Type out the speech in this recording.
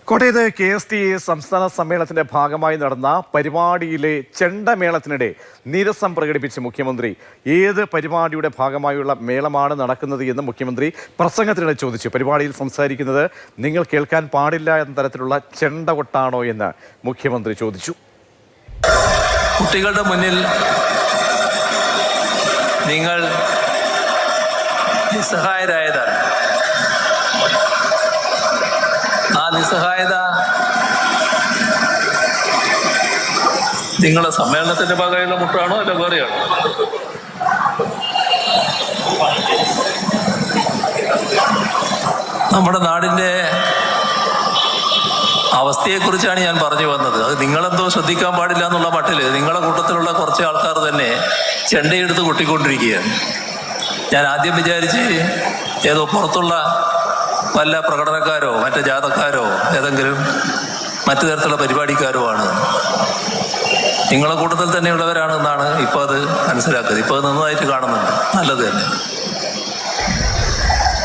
കോട്ടയത്ത് KSTA സംസ്ഥാന സമ്മേളനത്തിന്റെ ഭാഗമായി നടന്ന പരിപാടിയിലെ ചെണ്ടമേളത്തിനിടെ നിരസം പ്രകടിപ്പിച്ച് മുഖ്യമന്ത്രി. ഏത് പരിപാടിയുടെ ഭാഗമായുള്ള മേളമാണ് നടക്കുന്നത് എന്ന് മുഖ്യമന്ത്രി പ്രസംഗത്തിനിടെ ചോദിച്ചു. പരിപാടിയിൽ സംസാരിക്കുന്നത് നിങ്ങൾ കേൾക്കാൻ പാടില്ല എന്ന തരത്തിലുള്ള ചെണ്ടകൊട്ടാണോ എന്ന് മുഖ്യമന്ത്രി ചോദിച്ചു. കുട്ടികളുടെ മുന്നിൽ നിങ്ങൾ നിസ്സഹായരായതാണ്. ആ നിസ്സഹായത നിങ്ങളെ സമ്മേളനത്തിന്റെ ഭാഗമായുള്ള മുട്ടാണോ അല്ല വേറെയാണോ? നമ്മുടെ നാടിന്റെ അവസ്ഥയെക്കുറിച്ചാണ് ഞാൻ പറഞ്ഞു വന്നത്. അത് നിങ്ങളെന്തോ ശ്രദ്ധിക്കാൻ പാടില്ല എന്നുള്ള മട്ടില് നിങ്ങളെ കൂട്ടത്തിലുള്ള കുറച്ച് ആൾക്കാർ തന്നെ ചെണ്ടയെടുത്ത് കൊട്ടിക്കൊണ്ടിരിക്കുകയാണ്. ഞാൻ ആദ്യം വിചാരിച്ച് ഏതോ പുറത്തുള്ള വല്ല പ്രകടനക്കാരോ മറ്റു ജാഥക്കാരോ ഏതെങ്കിലും മറ്റു തരത്തിലുള്ള പരിപാടിക്കാരോ ആണ്. നിങ്ങളെ കൂട്ടത്തിൽ തന്നെയുള്ളവരാണ് എന്നാണ് ഇപ്പോൾ അത് മനസ്സിലാക്കുന്നത്. ഇപ്പോൾ അത് നന്നായിട്ട് കാണുന്നുണ്ട്. നല്ലത് തന്നെ.